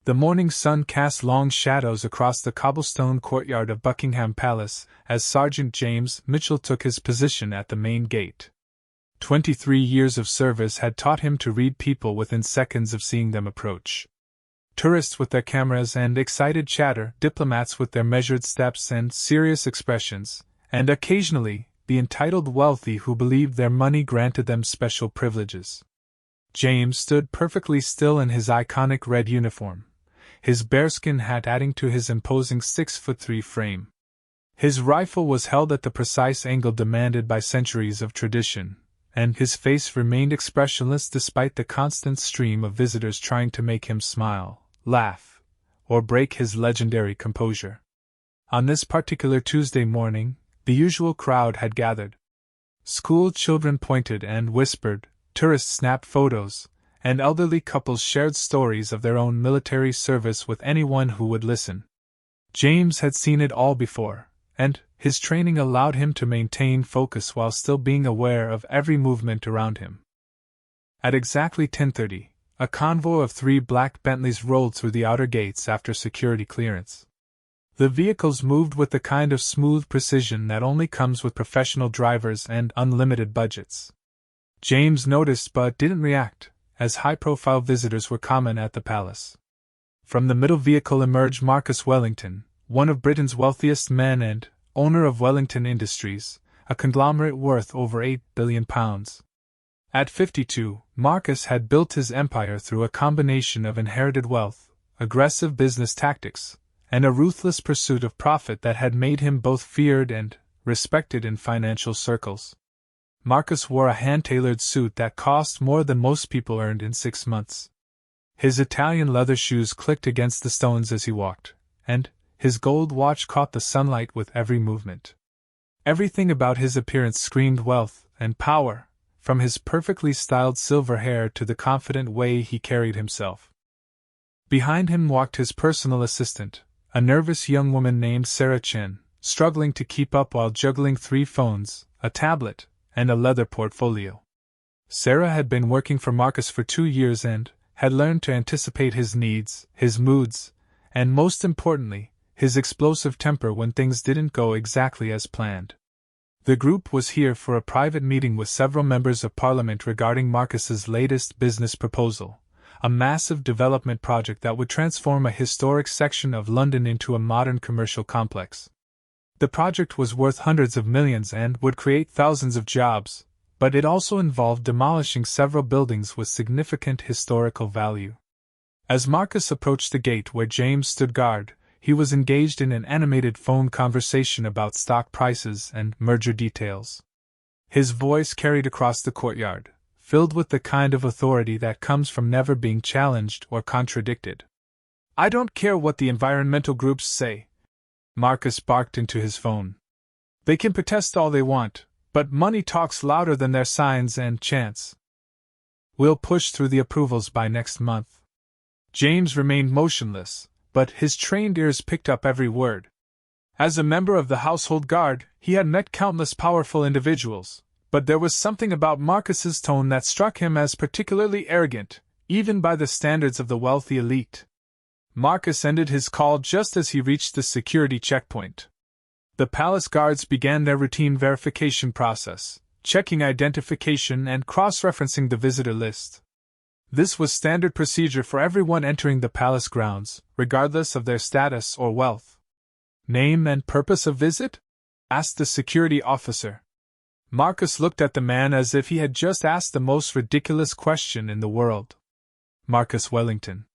The morning sun cast long shadows across the cobblestone courtyard of Buckingham Palace as Sergeant James Mitchell took his position at the main gate. 23 years of service had taught him to read people within seconds of seeing them approach. Tourists with their cameras and excited chatter, diplomats with their measured steps and serious expressions, and occasionally, the entitled wealthy who believed their money granted them special privileges. James stood perfectly still in his iconic red uniform, his bearskin hat adding to his imposing 6'3" frame. His rifle was held at the precise angle demanded by centuries of tradition, and his face remained expressionless despite the constant stream of visitors trying to make him smile, laugh, or break his legendary composure. On this particular Tuesday morning, the usual crowd had gathered. School children pointed and whispered, tourists snapped photos, and elderly couples shared stories of their own military service with anyone who would listen. James had seen it all before, and his training allowed him to maintain focus while still being aware of every movement around him. At exactly 10:30, a convoy of 3 black Bentleys rolled through the outer gates after security clearance. The vehicles moved with the kind of smooth precision that only comes with professional drivers and unlimited budgets. James noticed but didn't react, as high-profile visitors were common at the palace. From the middle vehicle emerged Marcus Wellington, one of Britain's wealthiest men and owner of Wellington Industries, a conglomerate worth over £8 billion. At 52, Marcus had built his empire through a combination of inherited wealth, aggressive business tactics, and a ruthless pursuit of profit that had made him both feared and respected in financial circles. Marcus wore a hand-tailored suit that cost more than most people earned in 6 months. His Italian leather shoes clicked against the stones as he walked, and his gold watch caught the sunlight with every movement. Everything about his appearance screamed wealth and power, from his perfectly styled silver hair to the confident way he carried himself. Behind him walked his personal assistant, a nervous young woman named Sarah Chen, struggling to keep up while juggling 3 phones, a tablet, and a leather portfolio. Sarah had been working for Marcus for 2 years and had learned to anticipate his needs, his moods, and most importantly, his explosive temper when things didn't go exactly as planned. The group was here for a private meeting with several members of Parliament regarding Marcus's latest business proposal, a massive development project that would transform a historic section of London into a modern commercial complex. The project was worth hundreds of millions and would create thousands of jobs, but it also involved demolishing several buildings with significant historical value. As Marcus approached the gate where James stood guard, he was engaged in an animated phone conversation about stock prices and merger details. His voice carried across the courtyard, filled with the kind of authority that comes from never being challenged or contradicted. "I don't care what the environmental groups say," Marcus barked into his phone. "They can protest all they want, but money talks louder than their signs and chants. We'll push through the approvals by next month." James remained motionless, but his trained ears picked up every word. As a member of the household guard, he had met countless powerful individuals, but there was something about Marcus's tone that struck him as particularly arrogant, even by the standards of the wealthy elite. Marcus ended his call just as he reached the security checkpoint. The palace guards began their routine verification process, checking identification and cross-referencing the visitor list. This was standard procedure for everyone entering the palace grounds, regardless of their status or wealth. "Name and purpose of visit?" asked the security officer. Marcus looked at the man as if he had just asked the most ridiculous question in the world. "Marcus Wellington.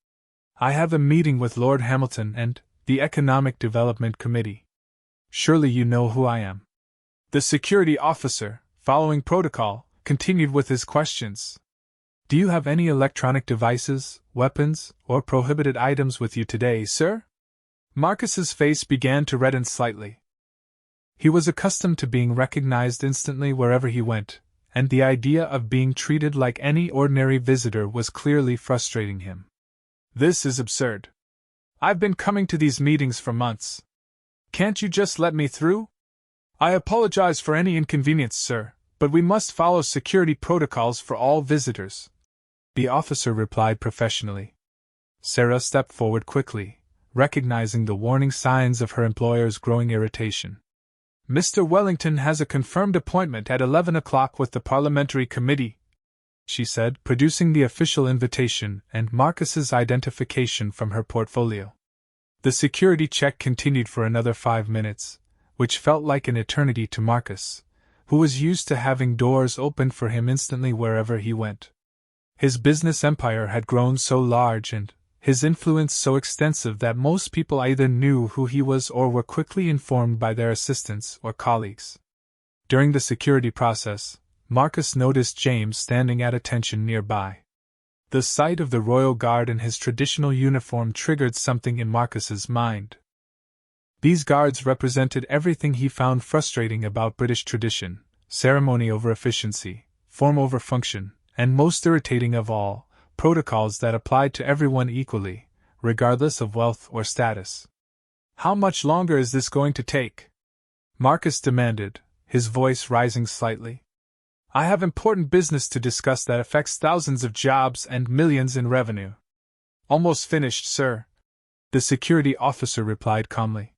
I have a meeting with Lord Hamilton and the Economic Development Committee. Surely you know who I am." The security officer, following protocol, continued with his questions. "Do you have any electronic devices, weapons, or prohibited items with you today, sir?" Marcus's face began to redden slightly. He was accustomed to being recognized instantly wherever he went, and the idea of being treated like any ordinary visitor was clearly frustrating him. "This is absurd. I've been coming to these meetings for months. Can't you just let me through?" "I apologize for any inconvenience, sir, but we must follow security protocols for all visitors," the officer replied professionally. Sarah stepped forward quickly, recognizing the warning signs of her employer's growing irritation. "Mr. Wellington has a confirmed appointment at 11 o'clock with the Parliamentary Committee," she said, producing the official invitation and Marcus's identification from her portfolio. The security check continued for another 5 minutes, which felt like an eternity to Marcus, who was used to having doors opened for him instantly wherever he went. His business empire had grown so large and his influence so extensive that most people either knew who he was or were quickly informed by their assistants or colleagues. During the security process, Marcus noticed James standing at attention nearby. The sight of the royal guard in his traditional uniform triggered something in Marcus's mind. These guards represented everything he found frustrating about British tradition: ceremony over efficiency, form over function, and most irritating of all, protocols that applied to everyone equally, regardless of wealth or status. "How much longer is this going to take?" Marcus demanded, his voice rising slightly. "I have important business to discuss that affects thousands of jobs and millions in revenue." "Almost finished, sir," the security officer replied calmly.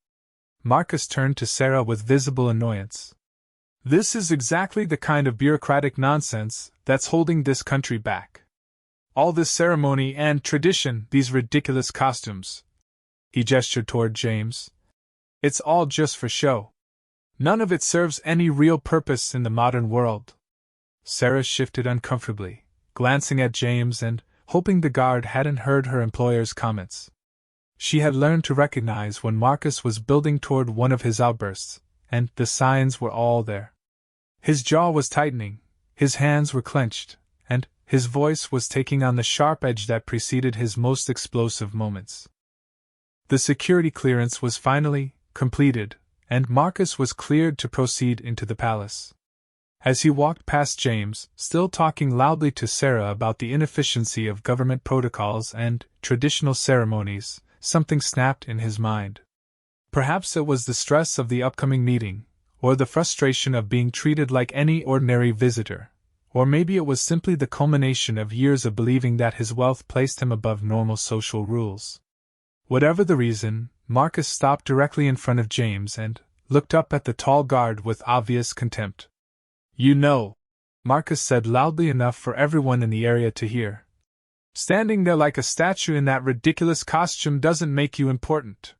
Marcus turned to Sarah with visible annoyance. "This is exactly the kind of bureaucratic nonsense that's holding this country back. All this ceremony and tradition, these ridiculous costumes." He gestured toward James. "It's all just for show. None of it serves any real purpose in the modern world." Sarah shifted uncomfortably, glancing at James and hoping the guard hadn't heard her employer's comments. She had learned to recognize when Marcus was building toward one of his outbursts, and the signs were all there. His jaw was tightening, his hands were clenched, and his voice was taking on the sharp edge that preceded his most explosive moments. The security clearance was finally completed, and Marcus was cleared to proceed into the palace. As he walked past James, still talking loudly to Sarah about the inefficiency of government protocols and traditional ceremonies, something snapped in his mind. Perhaps it was the stress of the upcoming meeting, or the frustration of being treated like any ordinary visitor. Or maybe it was simply the culmination of years of believing that his wealth placed him above normal social rules. Whatever the reason, Marcus stopped directly in front of James and looked up at the tall guard with obvious contempt. "You know," Marcus said loudly enough for everyone in the area to hear, "standing there like a statue in that ridiculous costume doesn't make you important.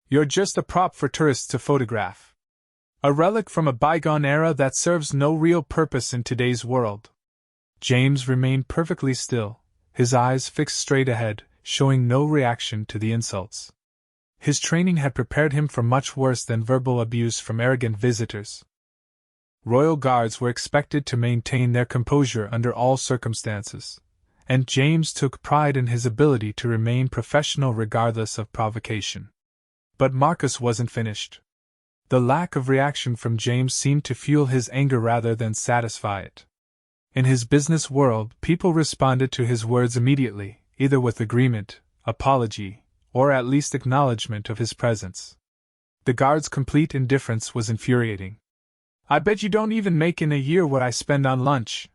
You're just a prop for tourists to photograph. A relic from a bygone era that serves no real purpose in today's world." James remained perfectly still, his eyes fixed straight ahead, showing no reaction to the insults. His training had prepared him for much worse than verbal abuse from arrogant visitors. Royal guards were expected to maintain their composure under all circumstances, and James took pride in his ability to remain professional regardless of provocation. But Marcus wasn't finished. The lack of reaction from James seemed to fuel his anger rather than satisfy it. In his business world, people responded to his words immediately, either with agreement, apology, or at least acknowledgement of his presence. The guard's complete indifference was infuriating. "I bet you don't even make in a year what I spend on lunch,"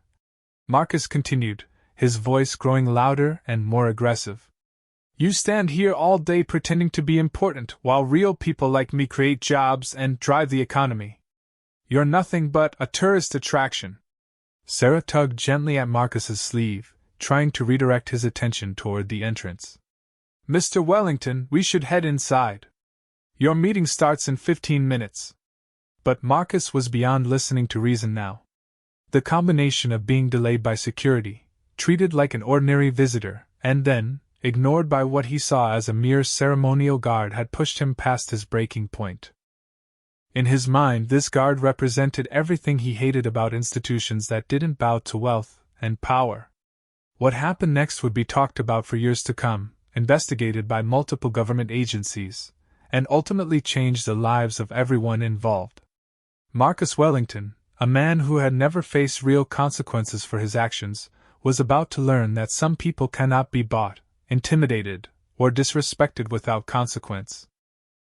Marcus continued, his voice growing louder and more aggressive. "You stand here all day pretending to be important while real people like me create jobs and drive the economy. You're nothing but a tourist attraction." Sarah tugged gently at Marcus's sleeve, trying to redirect his attention toward the entrance. "Mr. Wellington, we should head inside. Your meeting starts in 15 minutes. But Marcus was beyond listening to reason now. The combination of being delayed by security, treated like an ordinary visitor, and then ignored by what he saw as a mere ceremonial guard had pushed him past his breaking point. In his mind, this guard represented everything he hated about institutions that didn't bow to wealth and power. What happened next would be talked about for years to come, investigated by multiple government agencies, and ultimately change the lives of everyone involved. Marcus Wellington, a man who had never faced real consequences for his actions, was about to learn that some people cannot be bought, intimidated, or disrespected without consequence.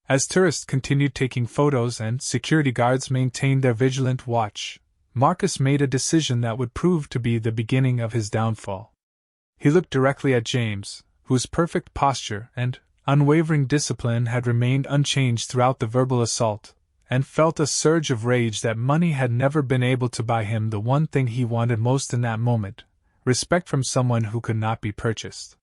As tourists continued taking photos and security guards maintained their vigilant watch, Marcus made a decision that would prove to be the beginning of his downfall. He looked directly at James, whose perfect posture and unwavering discipline had remained unchanged throughout the verbal assault, and felt a surge of rage that money had never been able to buy him the one thing he wanted most in that moment: respect from someone who could not be purchased.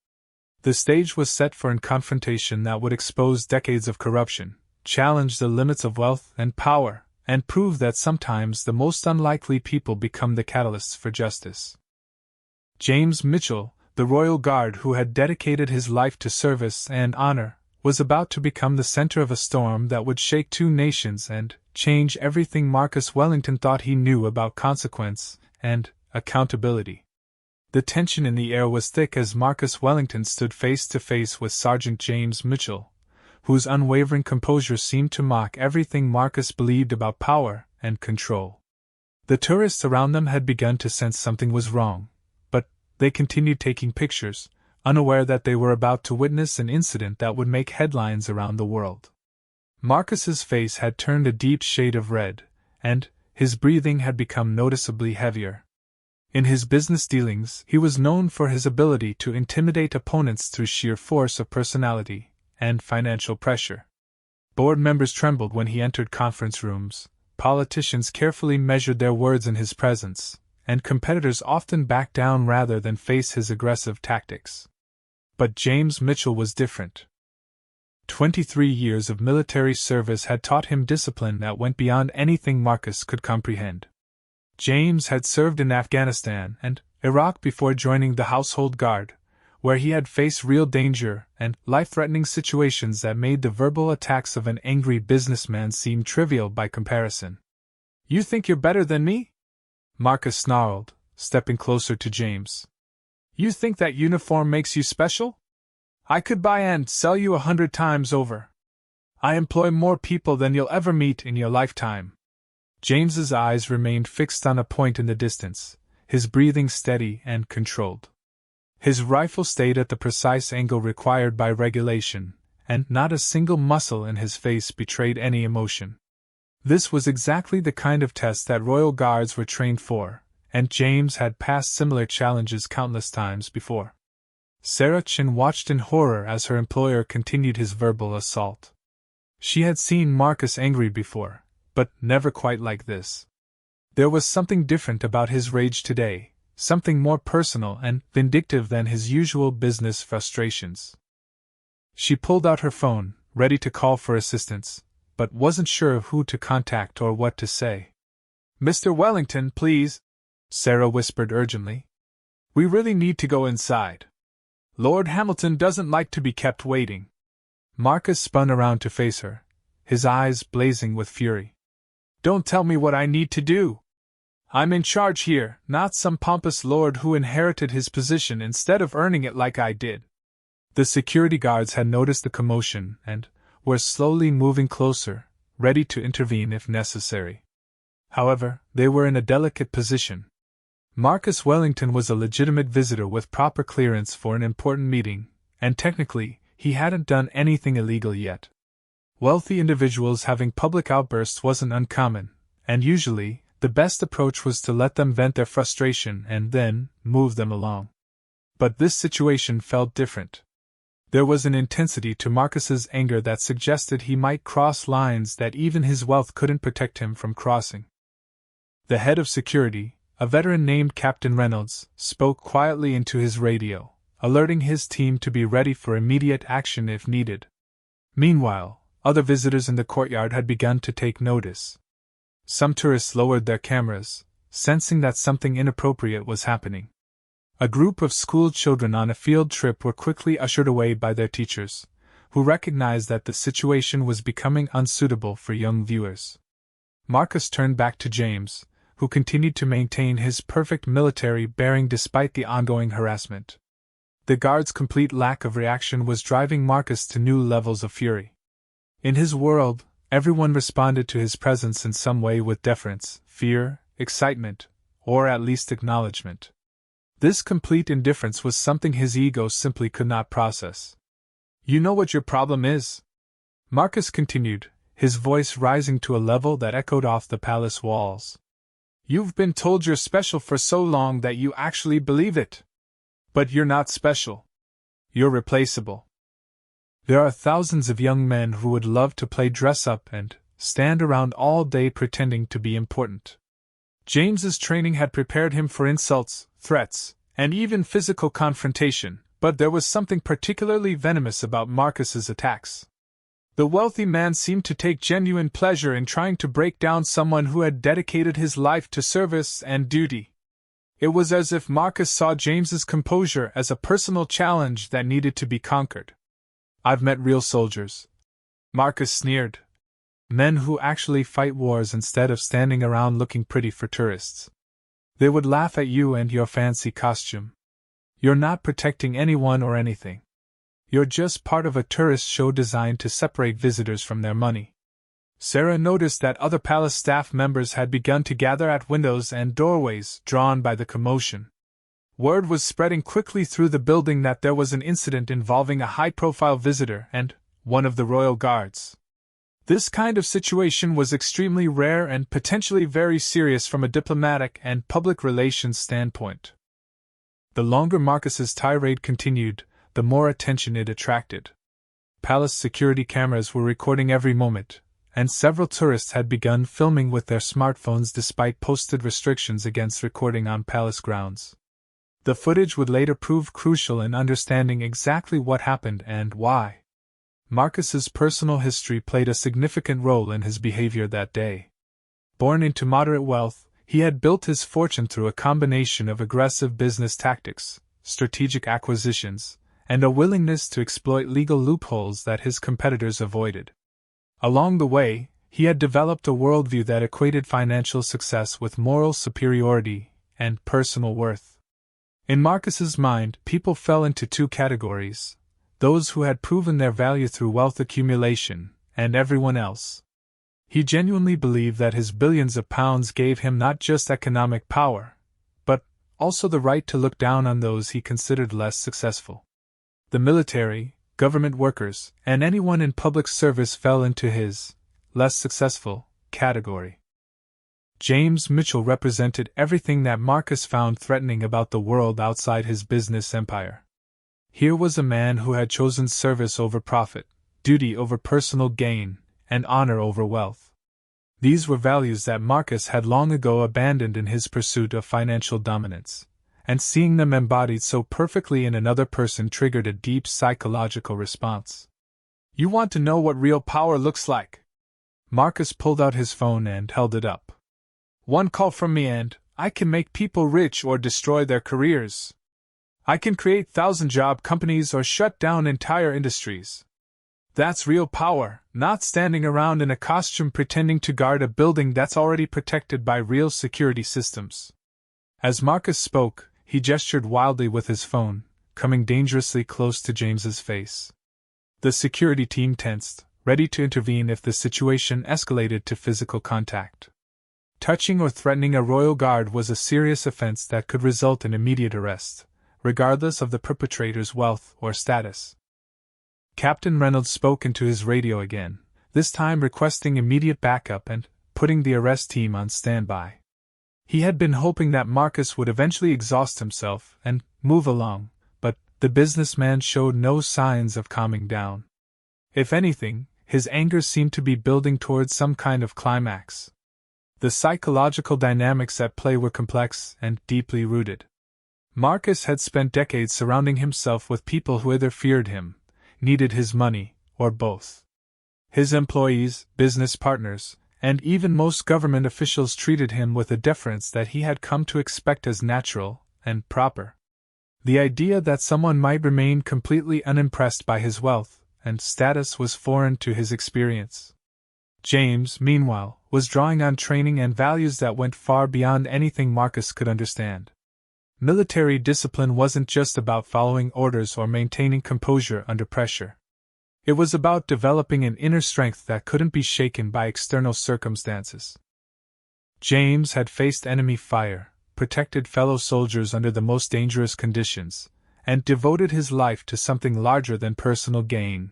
The stage was set for a confrontation that would expose decades of corruption, challenge the limits of wealth and power, and prove that sometimes the most unlikely people become the catalysts for justice. James Mitchell, the royal guard who had dedicated his life to service and honor, was about to become the center of a storm that would shake two nations and change everything Marcus Wellington thought he knew about consequence and accountability. The tension in the air was thick as Marcus Wellington stood face to face with Sergeant James Mitchell, whose unwavering composure seemed to mock everything Marcus believed about power and control. The tourists around them had begun to sense something was wrong, but they continued taking pictures, unaware that they were about to witness an incident that would make headlines around the world. Marcus's face had turned a deep shade of red, and his breathing had become noticeably heavier. In his business dealings, he was known for his ability to intimidate opponents through sheer force of personality and financial pressure. Board members trembled when he entered conference rooms, politicians carefully measured their words in his presence, and competitors often backed down rather than face his aggressive tactics. But James Mitchell was different. 23 years of military service had taught him discipline that went beyond anything Marcus could comprehend. James had served in Afghanistan and Iraq before joining the Household Guard, where he had faced real danger and life-threatening situations that made the verbal attacks of an angry businessman seem trivial by comparison. "You think you're better than me?" Marcus snarled, stepping closer to James. "You think that uniform makes you special? I could buy and sell you 100 times over. I employ more people than you'll ever meet in your lifetime." James's eyes remained fixed on a point in the distance, his breathing steady and controlled. His rifle stayed at the precise angle required by regulation, and not a single muscle in his face betrayed any emotion. This was exactly the kind of test that Royal Guards were trained for, and James had passed similar challenges countless times before. Sarah Chin watched in horror as her employer continued his verbal assault. She had seen Marcus angry before, but never quite like this. There was something different about his rage today, something more personal and vindictive than his usual business frustrations. She pulled out her phone, ready to call for assistance, but wasn't sure of who to contact or what to say. "Mr. Wellington, please," Sarah whispered urgently. "We really need to go inside. Lord Hamilton doesn't like to be kept waiting." Marcus spun around to face her, his eyes blazing with fury. "Don't tell me what I need to do. I'm in charge here, not some pompous lord who inherited his position instead of earning it like I did." The security guards had noticed the commotion and were slowly moving closer, ready to intervene if necessary. However, they were in a delicate position. Marcus Wellington was a legitimate visitor with proper clearance for an important meeting, and technically, he hadn't done anything illegal yet. Wealthy individuals having public outbursts wasn't uncommon, and usually, the best approach was to let them vent their frustration and then move them along. But this situation felt different. There was an intensity to Marcus's anger that suggested he might cross lines that even his wealth couldn't protect him from crossing. The head of security, a veteran named Captain Reynolds, spoke quietly into his radio, alerting his team to be ready for immediate action if needed. Meanwhile, other visitors in the courtyard had begun to take notice. Some tourists lowered their cameras, sensing that something inappropriate was happening. A group of school children on a field trip were quickly ushered away by their teachers, who recognized that the situation was becoming unsuitable for young viewers. Marcus turned back to James, who continued to maintain his perfect military bearing despite the ongoing harassment. The guards' complete lack of reaction was driving Marcus to new levels of fury. In his world, everyone responded to his presence in some way with deference, fear, excitement, or at least acknowledgement. This complete indifference was something his ego simply could not process. "You know what your problem is?" Marcus continued, his voice rising to a level that echoed off the palace walls. "You've been told you're special for so long that you actually believe it. But you're not special. You're replaceable. There are thousands of young men who would love to play dress-up and stand around all day pretending to be important. James's training had prepared him for insults, threats, and even physical confrontation, but there was something particularly venomous about Marcus's attacks. The wealthy man seemed to take genuine pleasure in trying to break down someone who had dedicated his life to service and duty. It was as if Marcus saw James's composure as a personal challenge that needed to be conquered. I've met real soldiers, Marcus sneered. Men who actually fight wars instead of standing around looking pretty for tourists. They would laugh at you and your fancy costume. You're not protecting anyone or anything. You're just part of a tourist show designed to separate visitors from their money. Sarah noticed that other palace staff members had begun to gather at windows and doorways, drawn by the commotion. Word was spreading quickly through the building that there was an incident involving a high-profile visitor and one of the royal guards. This kind of situation was extremely rare and potentially very serious from a diplomatic and public relations standpoint. The longer Marcus's tirade continued, the more attention it attracted. Palace security cameras were recording every moment, and several tourists had begun filming with their smartphones despite posted restrictions against recording on palace grounds. The footage would later prove crucial in understanding exactly what happened and why. Marcus's personal history played a significant role in his behavior that day. Born into moderate wealth, he had built his fortune through a combination of aggressive business tactics, strategic acquisitions, and a willingness to exploit legal loopholes that his competitors avoided. Along the way, he had developed a worldview that equated financial success with moral superiority and personal worth. In Marcus's mind, people fell into two categories: those who had proven their value through wealth accumulation, and everyone else. He genuinely believed that his billions of pounds gave him not just economic power, but also the right to look down on those he considered less successful. The military, government workers, and anyone in public service fell into his less successful category. James Mitchell represented everything that Marcus found threatening about the world outside his business empire. Here was a man who had chosen service over profit, duty over personal gain, and honor over wealth. These were values that Marcus had long ago abandoned in his pursuit of financial dominance, and seeing them embodied so perfectly in another person triggered a deep psychological response. You want to know what real power looks like? Marcus pulled out his phone and held it up. One call from me and I can make people rich or destroy their careers. I can create 1,000-job companies or shut down entire industries. That's real power, not standing around in a costume pretending to guard a building that's already protected by real security systems. As Marcus spoke, he gestured wildly with his phone, coming dangerously close to James's face. The security team tensed, ready to intervene if the situation escalated to physical contact. Touching or threatening a royal guard was a serious offense that could result in immediate arrest, regardless of the perpetrator's wealth or status. Captain Reynolds spoke into his radio again, this time requesting immediate backup and putting the arrest team on standby. He had been hoping that Marcus would eventually exhaust himself and move along, but the businessman showed no signs of calming down. If anything, his anger seemed to be building towards some kind of climax. The psychological dynamics at play were complex and deeply rooted. Marcus had spent decades surrounding himself with people who either feared him, needed his money, or both. His employees, business partners, and even most government officials treated him with a deference that he had come to expect as natural and proper. The idea that someone might remain completely unimpressed by his wealth and status was foreign to his experience. James, meanwhile, was drawing on training and values that went far beyond anything Marcus could understand. Military discipline wasn't just about following orders or maintaining composure under pressure. It was about developing an inner strength that couldn't be shaken by external circumstances. James had faced enemy fire, protected fellow soldiers under the most dangerous conditions, and devoted his life to something larger than personal gain.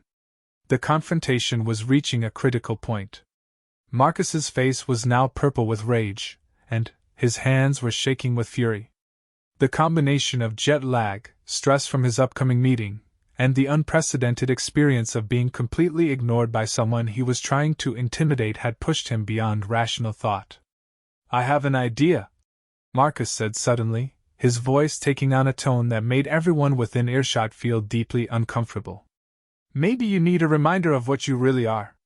The confrontation was reaching a critical point. Marcus's face was now purple with rage, and his hands were shaking with fury. The combination of jet lag, stress from his upcoming meeting, and the unprecedented experience of being completely ignored by someone he was trying to intimidate had pushed him beyond rational thought. "I have an idea," Marcus said suddenly, his voice taking on a tone that made everyone within earshot feel deeply uncomfortable. "Maybe you need a reminder of what you really are.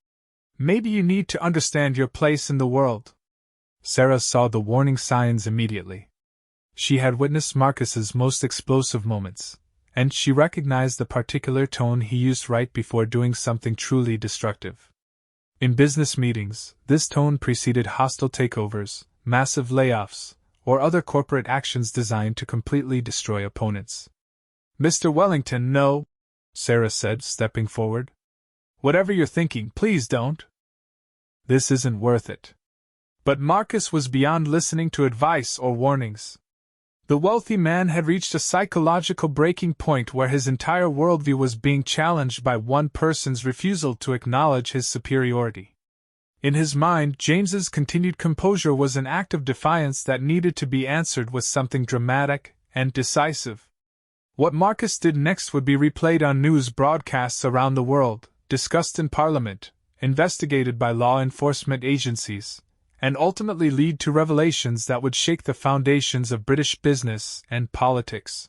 Maybe you need to understand your place in the world." Sarah saw the warning signs immediately. She had witnessed Marcus's most explosive moments, and she recognized the particular tone he used right before doing something truly destructive. In business meetings, this tone preceded hostile takeovers, massive layoffs, or other corporate actions designed to completely destroy opponents. "Mr. Wellington, no," Sarah said, stepping forward. "Whatever you're thinking, please don't. This isn't worth it." But Marcus was beyond listening to advice or warnings. The wealthy man had reached a psychological breaking point where his entire worldview was being challenged by one person's refusal to acknowledge his superiority. In his mind, James's continued composure was an act of defiance that needed to be answered with something dramatic and decisive. What Marcus did next would be replayed on news broadcasts around the world, discussed in Parliament, investigated by law enforcement agencies, and ultimately lead to revelations that would shake the foundations of British business and politics.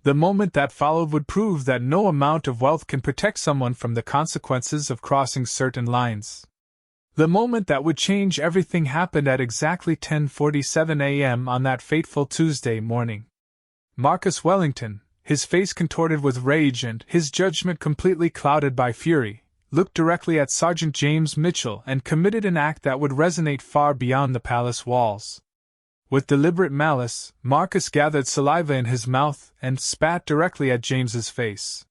The moment that followed would prove that no amount of wealth can protect someone from the consequences of crossing certain lines. The moment that would change everything happened at exactly 10:47 a.m. on that fateful Tuesday morning. Marcus Wellington, his face contorted with rage and his judgment completely clouded by fury, looked directly at Sergeant James Mitchell and committed an act that would resonate far beyond the palace walls. With deliberate malice, Marcus gathered saliva in his mouth and spat directly at James's face.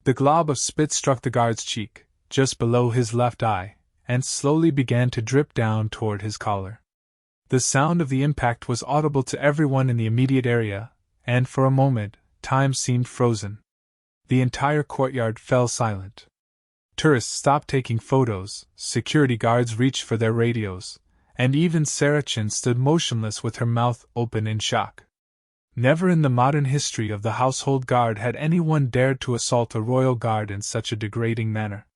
The glob of spit struck the guard's cheek, just below his left eye, and slowly began to drip down toward his collar. The sound of the impact was audible to everyone in the immediate area, and for a moment, time seemed frozen. The entire courtyard fell silent. Tourists stopped taking photos, security guards reached for their radios, and even Sarah Chin stood motionless with her mouth open in shock. Never in the modern history of the household guard had anyone dared to assault a royal guard in such a degrading manner.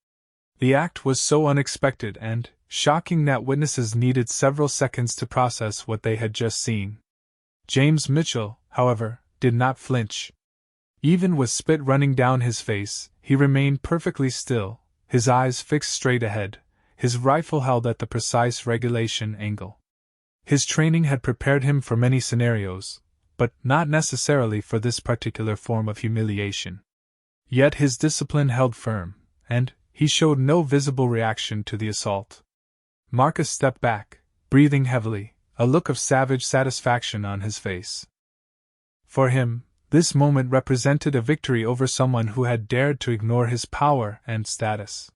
The act was so unexpected and shocking that witnesses needed several seconds to process what they had just seen. James Mitchell, however, did not flinch. Even with spit running down his face, he remained perfectly still, his eyes fixed straight ahead, his rifle held at the precise regulation angle. His training had prepared him for many scenarios, but not necessarily for this particular form of humiliation. Yet his discipline held firm, and he showed no visible reaction to the assault. Marcus stepped back, breathing heavily, a look of savage satisfaction on his face. For him, this moment represented a victory over someone who had dared to ignore his power and status.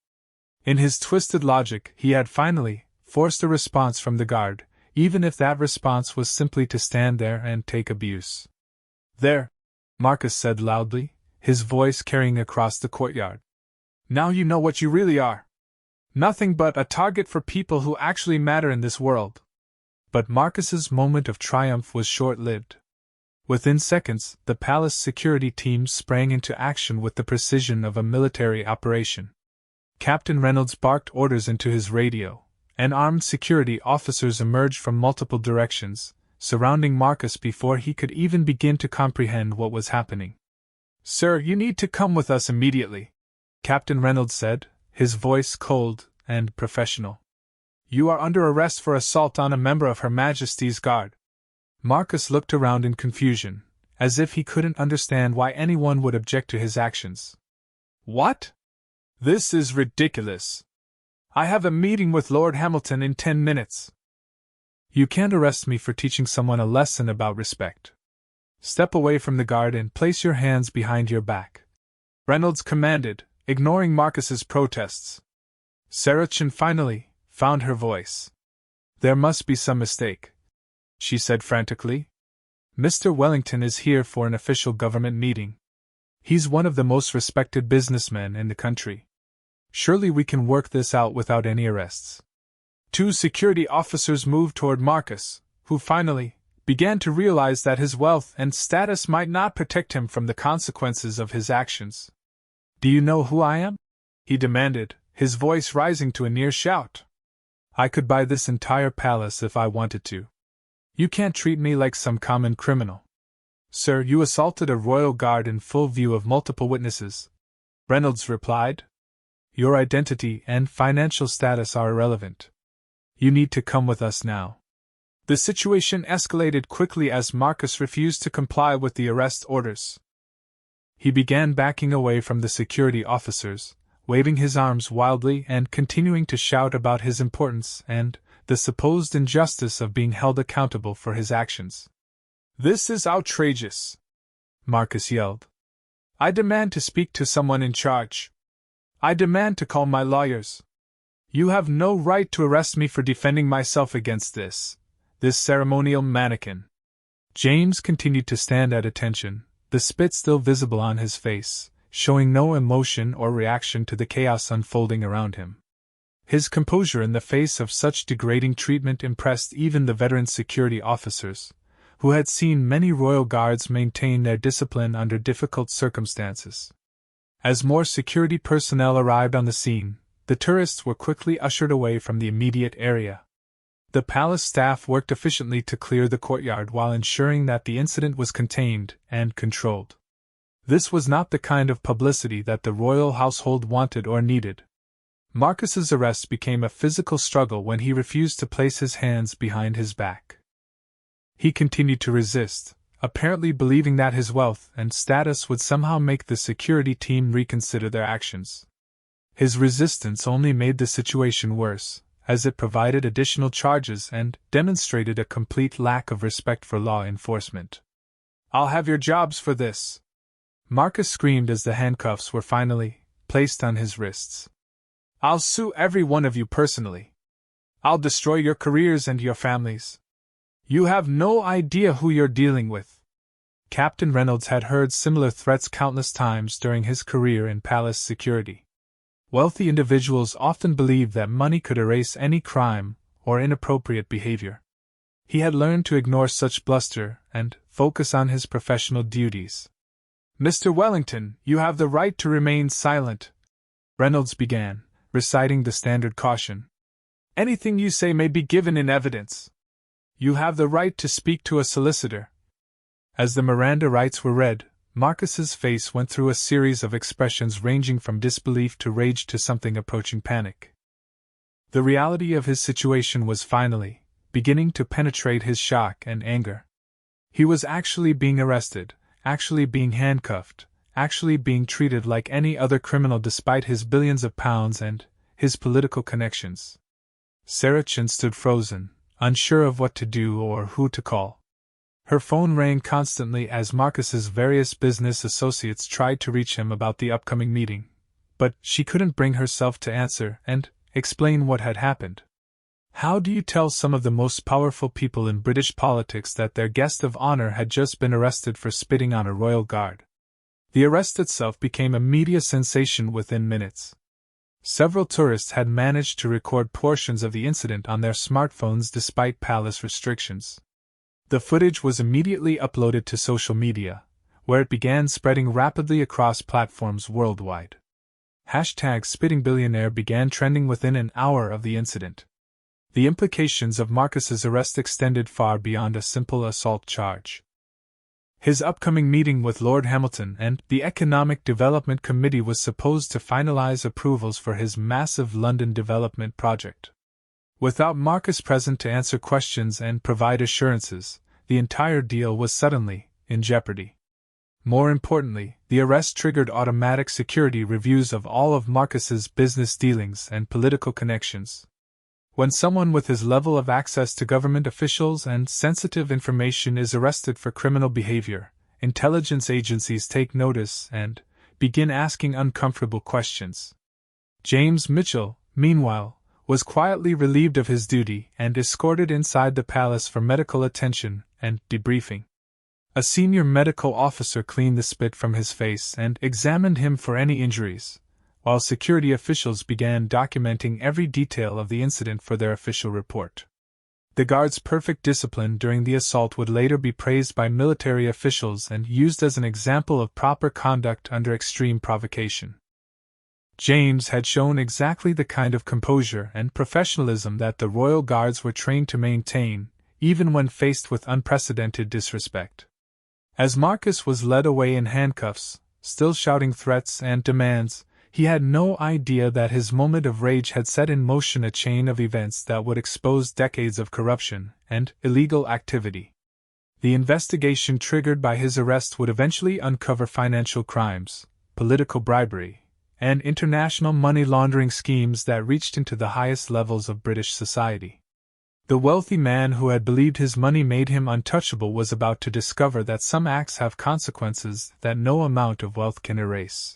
In his twisted logic, he had finally forced a response from the guard, even if that response was simply to stand there and take abuse. "There," Marcus said loudly, his voice carrying across the courtyard. "Now you know what you really are. Nothing but a target for people who actually matter in this world." But Marcus's moment of triumph was short-lived. Within seconds, the palace security team sprang into action with the precision of a military operation. Captain Reynolds barked orders into his radio, and armed security officers emerged from multiple directions, surrounding Marcus before he could even begin to comprehend what was happening. "Sir, you need to come with us immediately," Captain Reynolds said, his voice cold and professional. "You are under arrest for assault on a member of Her Majesty's Guard." Marcus looked around in confusion, as if he couldn't understand why anyone would object to his actions. "What? This is ridiculous. I have a meeting with Lord Hamilton in 10 minutes. You can't arrest me for teaching someone a lesson about respect. Step away from the guard and place your hands behind your back," Reynolds commanded, ignoring Marcus's protests. Sarah Chin finally found her voice. "There must be some mistake," she said frantically. "Mr. Wellington is here for an official government meeting. He's one of the most respected businessmen in the country. Surely we can work this out without any arrests." Two security officers moved toward Marcus, who finally began to realize that his wealth and status might not protect him from the consequences of his actions. "Do you know who I am?" he demanded, his voice rising to a near shout. "I could buy this entire palace if I wanted to. You can't treat me like some common criminal." "Sir, you assaulted a royal guard in full view of multiple witnesses," Reynolds replied. "Your identity and financial status are irrelevant. You need to come with us now." The situation escalated quickly as Marcus refused to comply with the arrest orders. He began backing away from the security officers, waving his arms wildly and continuing to shout about his importance and the supposed injustice of being held accountable for his actions. "This is outrageous!" Marcus yelled. "I demand to speak to someone in charge. I demand to call my lawyers. You have no right to arrest me for defending myself against this ceremonial mannequin." James continued to stand at attention, the spit still visible on his face, showing no emotion or reaction to the chaos unfolding around him. His composure in the face of such degrading treatment impressed even the veteran security officers, who had seen many royal guards maintain their discipline under difficult circumstances. As more security personnel arrived on the scene, the tourists were quickly ushered away from the immediate area. The palace staff worked efficiently to clear the courtyard while ensuring that the incident was contained and controlled. This was not the kind of publicity that the royal household wanted or needed. Marcus's arrest became a physical struggle when he refused to place his hands behind his back. He continued to resist, apparently believing that his wealth and status would somehow make the security team reconsider their actions. His resistance only made the situation worse, as it provided additional charges and demonstrated a complete lack of respect for law enforcement. "I'll have your jobs for this!" Marcus screamed as the handcuffs were finally placed on his wrists. "I'll sue every one of you personally. I'll destroy your careers and your families. You have no idea who you're dealing with." Captain Reynolds had heard similar threats countless times during his career in palace security. Wealthy individuals often believed that money could erase any crime or inappropriate behavior. He had learned to ignore such bluster and focus on his professional duties. "Mr. Wellington, you have the right to remain silent," Reynolds began, reciting the standard caution. "Anything you say may be given in evidence. You have the right to speak to a solicitor." As the Miranda rights were read, Marcus's face went through a series of expressions ranging from disbelief to rage to something approaching panic. The reality of his situation was finally beginning to penetrate his shock and anger. He was actually being arrested, actually being handcuffed, actually being treated like any other criminal despite his billions of pounds and his political connections. Sarah Chin stood frozen, unsure of what to do or who to call. Her phone rang constantly as Marcus's various business associates tried to reach him about the upcoming meeting, but she couldn't bring herself to answer and explain what had happened. How do you tell some of the most powerful people in British politics that their guest of honor had just been arrested for spitting on a royal guard? The arrest itself became a media sensation within minutes. Several tourists had managed to record portions of the incident on their smartphones despite palace restrictions. The footage was immediately uploaded to social media, where it began spreading rapidly across platforms worldwide. #SpittingBillionaire began trending within an hour of the incident. The implications of Marcus's arrest extended far beyond a simple assault charge. His upcoming meeting with Lord Hamilton and the Economic Development Committee was supposed to finalize approvals for his massive London development project. Without Marcus present to answer questions and provide assurances, the entire deal was suddenly in jeopardy. More importantly, the arrest triggered automatic security reviews of all of Marcus's business dealings and political connections. When someone with his level of access to government officials and sensitive information is arrested for criminal behavior, intelligence agencies take notice and begin asking uncomfortable questions. James Mitchell, meanwhile, was quietly relieved of his duty and escorted inside the palace for medical attention and debriefing. A senior medical officer cleaned the spit from his face and examined him for any injuries, while security officials began documenting every detail of the incident for their official report. The guard's perfect discipline during the assault would later be praised by military officials and used as an example of proper conduct under extreme provocation. James had shown exactly the kind of composure and professionalism that the royal guards were trained to maintain, even when faced with unprecedented disrespect. As Marcus was led away in handcuffs, still shouting threats and demands, he had no idea that his moment of rage had set in motion a chain of events that would expose decades of corruption and illegal activity. The investigation triggered by his arrest would eventually uncover financial crimes, political bribery, and international money laundering schemes that reached into the highest levels of British society. The wealthy man who had believed his money made him untouchable was about to discover that some acts have consequences that no amount of wealth can erase.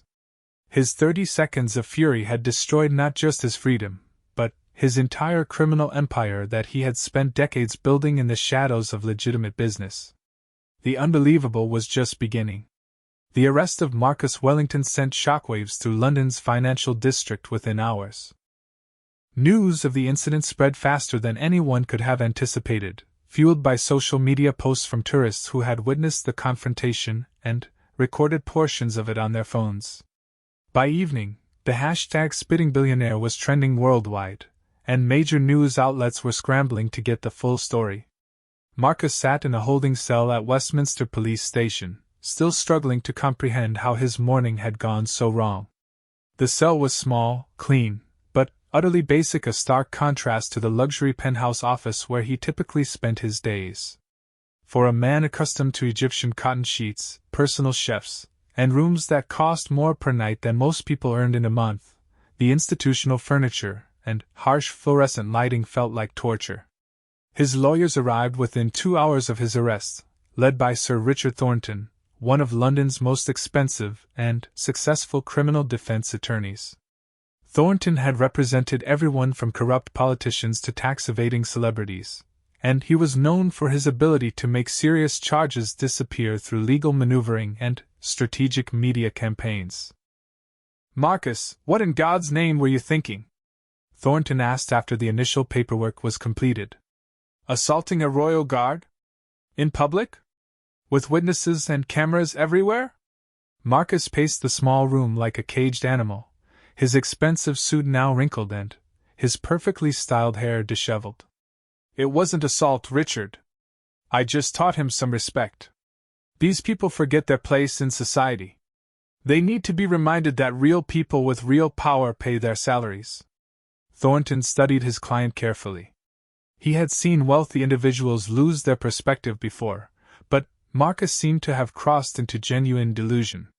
His 30 seconds of fury had destroyed not just his freedom, but his entire criminal empire that he had spent decades building in the shadows of legitimate business. The unbelievable was just beginning. The arrest of Marcus Wellington sent shockwaves through London's financial district within hours. News of the incident spread faster than anyone could have anticipated, fueled by social media posts from tourists who had witnessed the confrontation and recorded portions of it on their phones. By evening, the hashtag #SpittingBillionaire was trending worldwide, and major news outlets were scrambling to get the full story. Marcus sat in a holding cell at Westminster Police Station, still struggling to comprehend how his morning had gone so wrong. The cell was small, clean, but utterly basic, a stark contrast to the luxury penthouse office where he typically spent his days. For a man accustomed to Egyptian cotton sheets, personal chefs, and rooms that cost more per night than most people earned in a month, the institutional furniture and harsh fluorescent lighting felt like torture. His lawyers arrived within 2 hours of his arrest, led by Sir Richard Thornton, one of London's most expensive and successful criminal defense attorneys. Thornton had represented everyone from corrupt politicians to tax-evading celebrities, and he was known for his ability to make serious charges disappear through legal maneuvering and strategic media campaigns. "Marcus, what in God's name were you thinking?" Thornton asked after the initial paperwork was completed. "Assaulting a royal guard? In public? With witnesses and cameras everywhere?" Marcus paced the small room like a caged animal, his expensive suit now wrinkled and his perfectly styled hair disheveled. "It wasn't assault, Richard. I just taught him some respect. These people forget their place in society. They need to be reminded that real people with real power pay their salaries." Thornton studied his client carefully. He had seen wealthy individuals lose their perspective before, but Marcus seemed to have crossed into genuine delusion.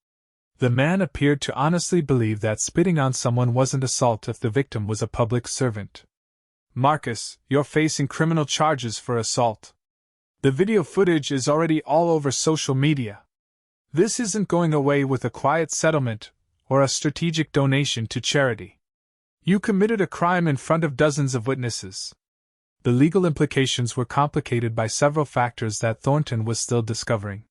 The man appeared to honestly believe that spitting on someone wasn't assault if the victim was a public servant. "Marcus, you're facing criminal charges for assault. The video footage is already all over social media. This isn't going away with a quiet settlement or a strategic donation to charity. You committed a crime in front of dozens of witnesses." The legal implications were complicated by several factors that Thornton was still discovering.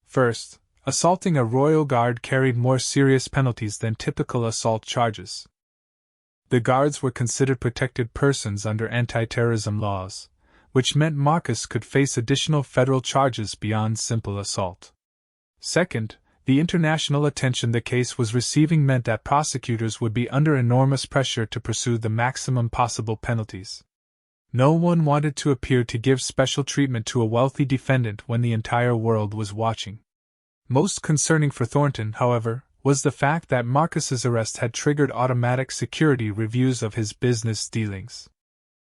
First, assaulting a royal guard carried more serious penalties than typical assault charges. The guards were considered protected persons under anti-terrorism laws, which meant Marcus could face additional federal charges beyond simple assault. Second, the international attention the case was receiving meant that prosecutors would be under enormous pressure to pursue the maximum possible penalties. No one wanted to appear to give special treatment to a wealthy defendant when the entire world was watching. Most concerning for Thornton, however, was the fact that Marcus's arrest had triggered automatic security reviews of his business dealings.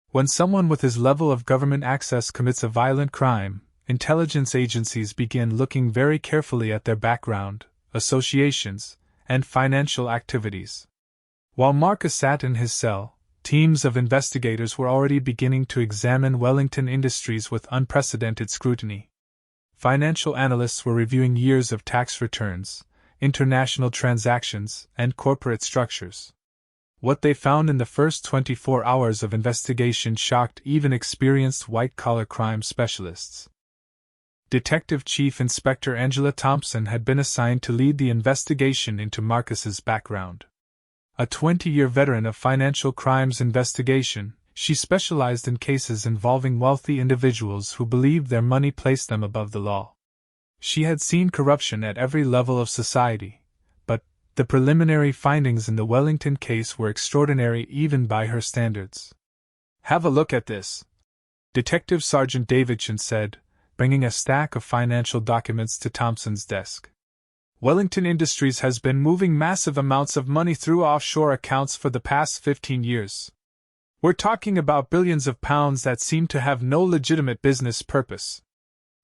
When someone with his level of government access commits a violent crime, intelligence agencies begin looking very carefully at their background, associations, and financial activities. While Marcus sat in his cell, teams of investigators were already beginning to examine Wellington Industries with unprecedented scrutiny. Financial analysts were reviewing years of tax returns, international transactions, and corporate structures. What they found in the first 24 hours of investigation shocked even experienced white-collar crime specialists. Detective Chief Inspector Angela Thompson had been assigned to lead the investigation into Marcus's background. A 20-year veteran of financial crimes investigation, she specialized in cases involving wealthy individuals who believed their money placed them above the law. She had seen corruption at every level of society, but the preliminary findings in the Wellington case were extraordinary even by her standards. "Have a look at this," Detective Sergeant Davidson said, bringing a stack of financial documents to Thompson's desk. "Wellington Industries has been moving massive amounts of money through offshore accounts for the past 15 years. We're talking about billions of pounds that seem to have no legitimate business purpose."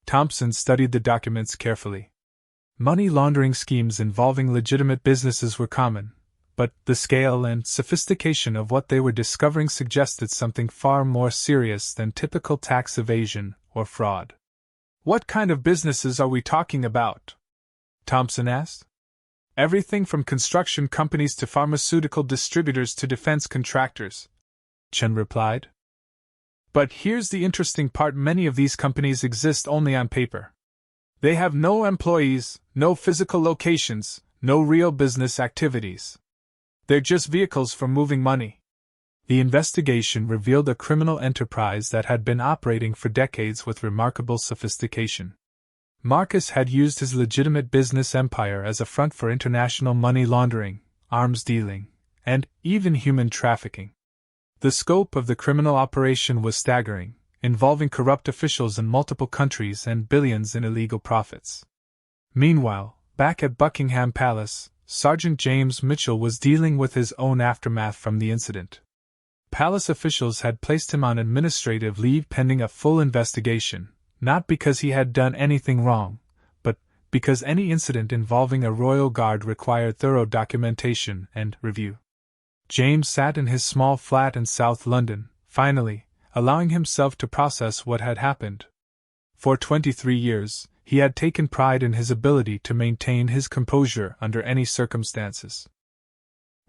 Thompson studied the documents carefully. Money laundering schemes involving legitimate businesses were common, but the scale and sophistication of what they were discovering suggested something far more serious than typical tax evasion or fraud. "What kind of businesses are we talking about?" Thompson asked. "Everything from construction companies to pharmaceutical distributors to defense contractors," Chen replied. "But here's the interesting part: many of these companies exist only on paper. They have no employees, no physical locations, no real business activities. They're just vehicles for moving money." The investigation revealed a criminal enterprise that had been operating for decades with remarkable sophistication. Marcus had used his legitimate business empire as a front for international money laundering, arms dealing, and even human trafficking. The scope of the criminal operation was staggering, involving corrupt officials in multiple countries and billions in illegal profits. Meanwhile, back at Buckingham Palace, Sergeant James Mitchell was dealing with his own aftermath from the incident. Palace officials had placed him on administrative leave pending a full investigation, not because he had done anything wrong, but because any incident involving a royal guard required thorough documentation and review. James sat in his small flat in South London, finally, allowing himself to process what had happened. For 23 years, he had taken pride in his ability to maintain his composure under any circumstances.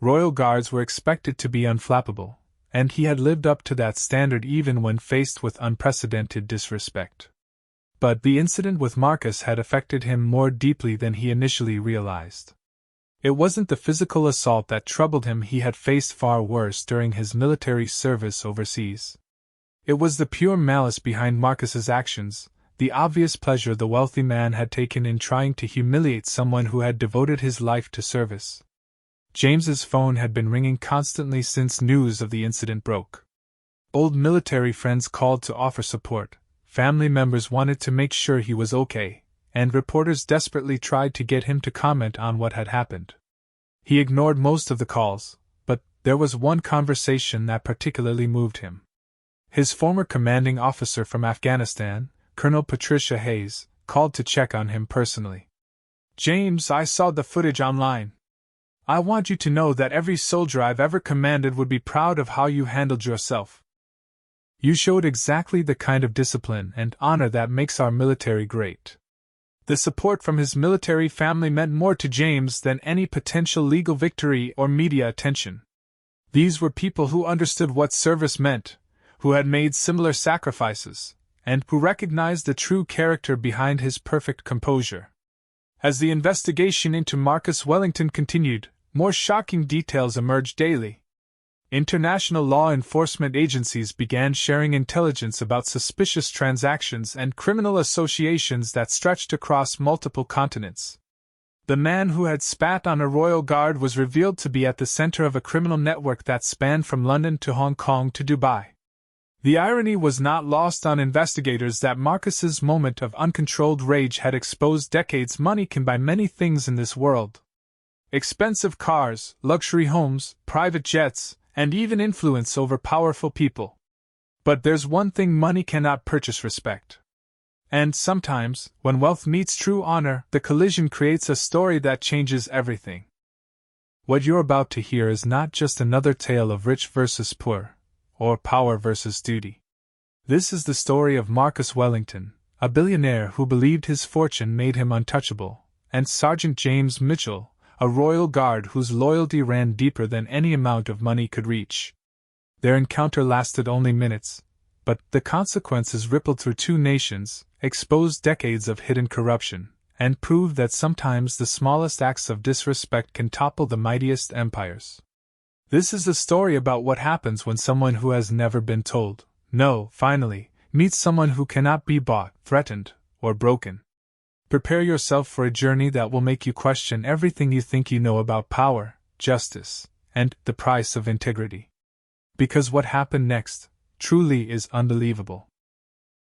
Royal guards were expected to be unflappable, and he had lived up to that standard even when faced with unprecedented disrespect. But the incident with Marcus had affected him more deeply than he initially realized. It wasn't the physical assault that troubled him; he had faced far worse during his military service overseas. It was the pure malice behind Marcus's actions, the obvious pleasure the wealthy man had taken in trying to humiliate someone who had devoted his life to service. James's phone had been ringing constantly since news of the incident broke. Old military friends called to offer support, family members wanted to make sure he was okay, and reporters desperately tried to get him to comment on what had happened. He ignored most of the calls, but there was one conversation that particularly moved him. His former commanding officer from Afghanistan, Colonel Patricia Hayes, called to check on him personally. "James, I saw the footage online. I want you to know that every soldier I've ever commanded would be proud of how you handled yourself. You showed exactly the kind of discipline and honor that makes our military great." The support from his military family meant more to James than any potential legal victory or media attention. These were people who understood what service meant, who had made similar sacrifices, and who recognized the true character behind his perfect composure. As the investigation into Marcus Wellington continued, more shocking details emerged daily. International law enforcement agencies began sharing intelligence about suspicious transactions and criminal associations that stretched across multiple continents. The man who had spat on a royal guard was revealed to be at the center of a criminal network that spanned from London to Hong Kong to Dubai. The irony was not lost on investigators that Marcus's moment of uncontrolled rage had exposed decades. Money can buy many things in this world. Expensive cars, luxury homes, private jets, and even influence over powerful people. But there's one thing money cannot purchase: respect. And sometimes, when wealth meets true honor, the collision creates a story that changes everything. What you're about to hear is not just another tale of rich versus poor, or power versus duty. This is the story of Marcus Wellington, a billionaire who believed his fortune made him untouchable, and Sergeant James Mitchell, a royal guard whose loyalty ran deeper than any amount of money could reach. Their encounter lasted only minutes, but the consequences rippled through two nations, exposed decades of hidden corruption, and proved that sometimes the smallest acts of disrespect can topple the mightiest empires. This is the story about what happens when someone who has never been told, no, finally, meets someone who cannot be bought, threatened, or broken. Prepare yourself for a journey that will make you question everything you think you know about power, justice, and the price of integrity. Because what happened next truly is unbelievable.